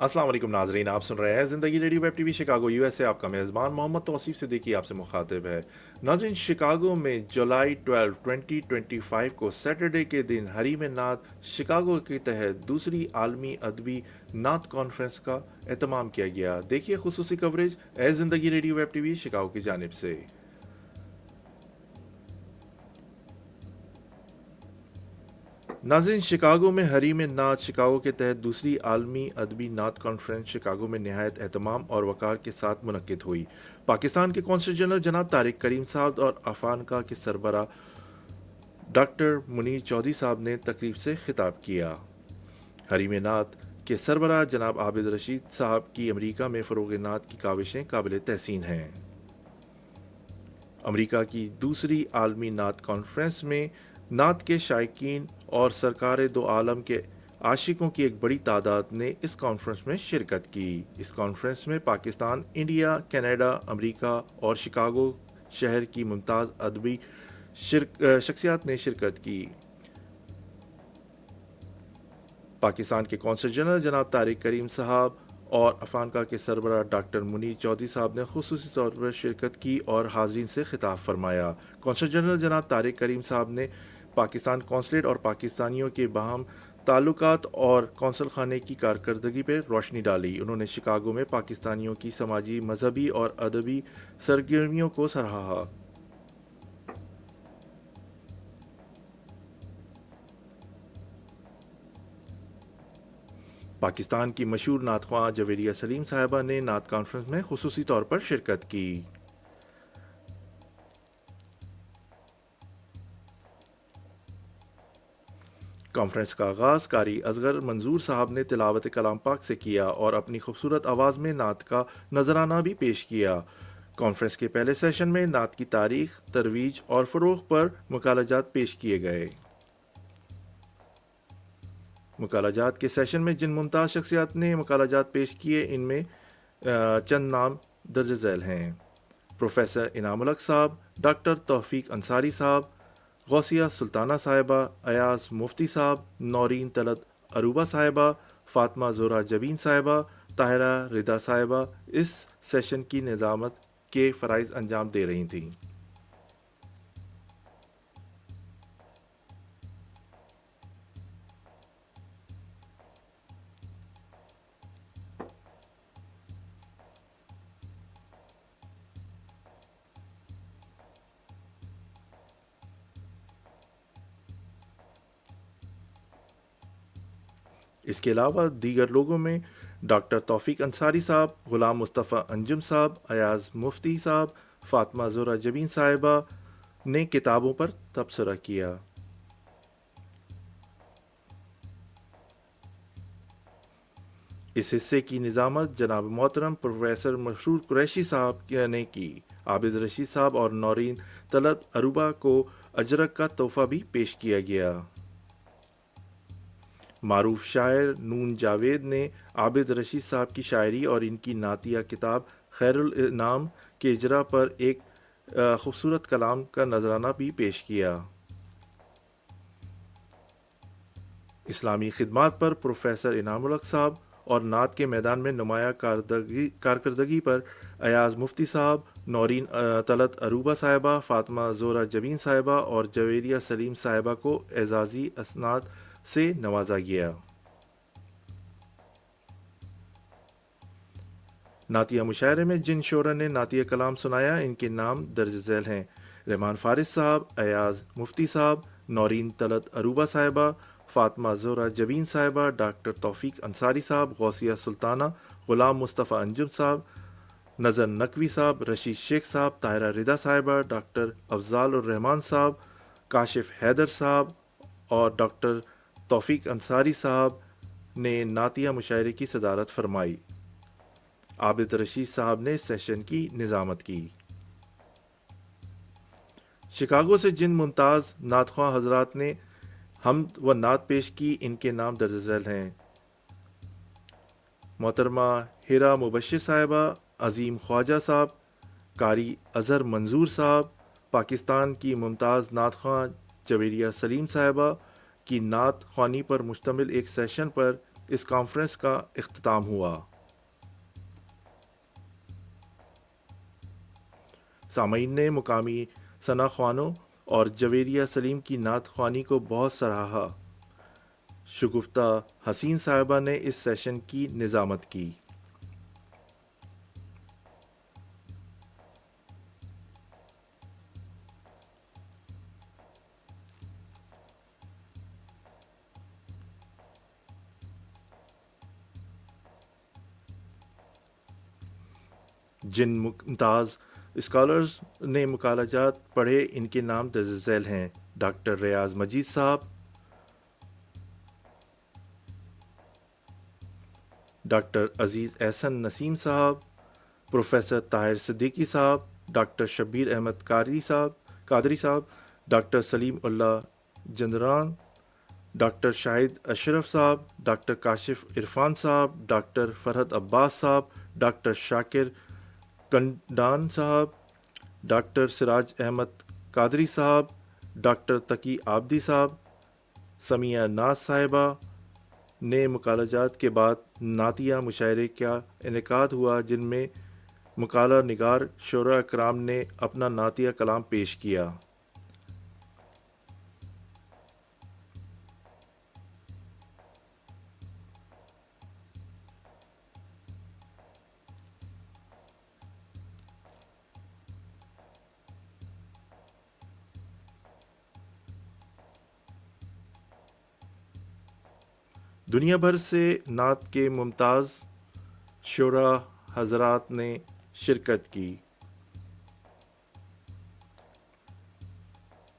अस्सलाम वालेकुम नाजरीन, आप सुन रहे हैं ज़िंदगी radio web TV Chicago US से। आपका मेज़बान मोहम्मद तौसीफ सिद्दीकी आपसे मुखातिब है। नाजरीन, शिकागो में जुलाई 12 2025 को सैटरडे के दिन हरीम नात शिकागो के तहत दूसरी आलमी अदबी नात कॉन्फ्रेंस का एहतमाम किया गया। देखिए खुसूसी कवरेज ए ज़िंदगी रेडियो वेब टीवी शिकागो की जानिब से। नाज़रीन, शिकागो में हरीम नात शिकागो के तहत दूसरी आलमी अदबी नात कॉन्फ्रेंस शिकागो में नहायत एहतमाम और वक़ार के साथ मुनक्किद हुई। पाकिस्तान के कौंसल जनरल जनाब तारिक करीम साहब और अफानका के सरबरा डॉक्टर मुनीर चौधरी साहब ने तकरीब से खिताब किया। हरीम नात के सरबरा जनाब आबिद रशीद साहब की अमरीका में फ़रोग़ नात की काविशें काबिल तहसीन हैं। अमरीका की दूसरी आलमी नात कॉन्फ्रेंस में नात के शायकीन और सरकार दो आलम के आशिकों की एक बड़ी तादाद ने इस कॉन्फ्रेंस में शिरकत की। इस कॉन्फ्रेंस में पाकिस्तान, इंडिया, कनाडा, अमरीका और शिकागो शहर की मुमताज़ अदबी शख्सियात ने शिरकत की। पाकिस्तान के कौंसल जनरल जनाब तारिक करीम साहब और अफानका के सरबराह डॉक्टर मुनीर चौधरी साहब ने खुसूसी तौर पर शिरकत की और हाजरीन से खिताब फरमाया। कौंसल जनरल जनाब तारिक करीम साहब ने पाकिस्तान कौंसलेट और पाकिस्तानियों के बाहम ताल्लुकात और कौंसल खाने की कारकर्दगी पर रोशनी डाली। उन्होंने शिकागो में पाकिस्तानियों की समाजी, मजहबी और अदबी सरगर्मियों को सराहा। पाकिस्तान की मशहूर नात ख्वां जवेरिया सलीम साहिबा ने नात कॉन्फ्रेंस में खुसूसी तौर पर शिरकत की। कॉन्फ्रेंस का आगाज़ कारी असगर मंजूर साहब ने तिलावत कलाम पाक से किया और अपनी खूबसूरत आवाज़ में नात का नजराना भी पेश किया। कॉन्फ्रेंस के पहले सेशन में नात की तारीख, तरवीज और फ़रोग़ पर मुकालजात पेश किए गए। मुकालजात के सेशन में जिन मुमताज़ शख्सियात ने मुकालजात पेश किए, इनमें चंद नाम दर्ज झैल हैं। प्रोफेसर इनामुल हक साहब, डॉक्टर तौफीक अंसारी साहब, गौसिया सुल्ताना साहिबा, अयाज मुफ्ती साहब, नौरीन तलत अरूबा साहिबा, फातिमा ज़ोरा जबीन साहिबा, ताहिरा रिदा साहिबा इस सेशन की निज़ामत के फ़राइज़ अंजाम दे रही थीं। इसके अलावा दीगर लोगों में डॉक्टर तौफीक अंसारी साहब, ग़ुलाम मुस्तफ़ा अंजुम साहब, अयाज मुफ्ती साहब, फातिमा ज़ोरा जबीन साहिबा ने किताबों पर तबसरा किया। इस हिस्से की निज़ामत जनाब मोहतरम प्रोफेसर मशहूर कुरैशी साहब ने की। आबिद रशीद साहब और नौरीन तलत अरूबा को अजरक का तोहफ़ा भी पेश किया गया। मारूफ शायर नून जावेद ने आबिद रशीद साहब की शायरी और इनकी नातिया किताब खैरुल इनाम के इजरा पर एक खूबसूरत कलाम का नजराना भी पेश किया। इस्लामी खिदमात पर प्रोफेसर इनामुल हक साहब और नात के मैदान में नुमाया कारकर्दगी पर अयाज मुफ्ती साहब, नौरीन तलत अरूबा साहिबा, फातिमा ज़ोरा जबीन साहिबा और जवेरिया सलीम साहिबा को एजाज़ी असनाद से नवाजा गया। नातिया मुशायरे में जिन शोरा ने नातिया कलाम सुनाया, इनके नाम दर्ज झैल हैं। रहमान फारिस साहब, अयाज मुफ्ती साहब, नौरीन तलत अरूबा साहिबा, फातिमा ज़ोरा जबीन साहिबा, डॉक्टर तौफीक अंसारी साहब, गौसिया सुल्ताना, ग़ुलाम मुस्तफ़ा अंजुम साहब, नज़र नकवी साहब, रशीद शेख साहब, ताहिरा रिदा साहिबा, डॉक्टर अफजाल उर रहमान साहब, काशिफ हैदर साहब और डॉक्टर तौफीक अंसारी साहब ने नातिया मुशायरे की सदारत फरमाई। आबिद रशीद साहब ने सेशन की निज़ामत की। शिकागो से जिन मुमताज़ नातख्वां हजरात ने हमद व नात पेश की, इनके नाम दर्ज झैल हैं। मोहतरमा हिरा मुबशिर साहिबा, अज़ीम ख्वाजा साहब, कारी अज़हर मंजूर साहब, पाकिस्तान की मुमताज़ नात ख्वां जवेरिया सलीम साहिबा की नात ख्वानी पर मुश्तमिल एक सेशन पर اس کانفرنس کا اختتام ہوا۔ سامعین نے مقامی ثنا خوانوں اور جویریہ سلیم کی نعت خوانی کو بہت سراہا۔ شگفتہ حسین صاحبہ نے اس سیشن کی نظامت کی۔ جن ممتاز اسکالرز نے مقالہ جات پڑھے ان کے نام درج ذیل ہیں: ڈاکٹر ریاض مجید صاحب، ڈاکٹر عزیز احسن نسیم صاحب، پروفیسر طاہر صدیقی صاحب، ڈاکٹر شبیر احمد قادری صاحب، ڈاکٹر سلیم اللہ جندران، ڈاکٹر شاہد اشرف صاحب، ڈاکٹر کاشف عرفان صاحب، ڈاکٹر فرحت عباس صاحب، ڈاکٹر شاکر کنڈان صاحب، ڈاکٹر سراج احمد قادری صاحب، ڈاکٹر تقی آبدی صاحب، سمیہ ناز صاحبہ نے مقالہ جات کے بعد نعتیہ مشاعرے کا انعقاد ہوا، جن میں مقالہ نگار شعراء اکرام نے اپنا نعتیہ کلام پیش کیا۔ دنیا بھر سے نعت کے ممتاز شعراء حضرات نے شرکت کی۔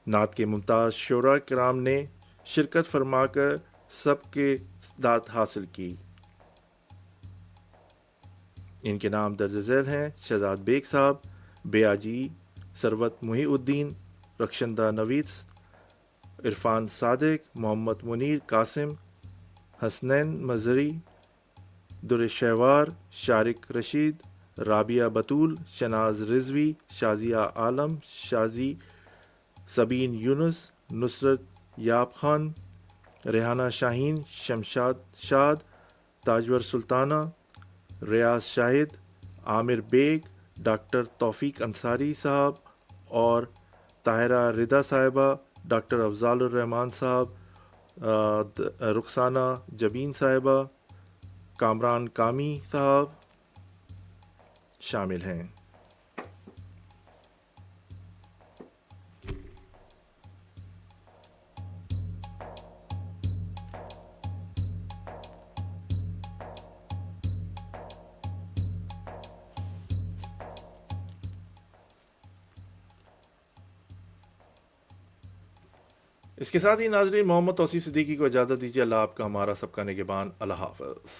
نعت کے ممتاز شعراء کرام نے شرکت فرما کر سب کے سعادت حاصل کی۔ ان کے نام درج ذیل ہیں: شہزاد بیگ صاحب، بیاجی ثروت محی الدین، رخشندہ نویس، عرفان صادق، محمد منیر قاسم، حسنین مظہری، در شہوار، شارق رشید، رابعہ بطول، شناز رضوی، شازیہ عالم، شازی سبین یونس، نصرت یاب خان، ریحانہ شاہین، شمشاد شاد، تاجور سلطانہ، ریاض شاہد، عامر بیگ، ڈاکٹر توفیق انصاری صاحب اور طاہرہ رضا صاحبہ، ڈاکٹر افضال الرحمان صاحب، رخسانہ جبین صاحبہ، کامران کامی صاحب شامل ہیں۔ اس کے ساتھ ہی ناظرین، محمد توصیف صدیقی کو اجازت دیجیے۔ اللہ آپ کا، ہمارا سب کا نگہبان۔ اللہ حافظ۔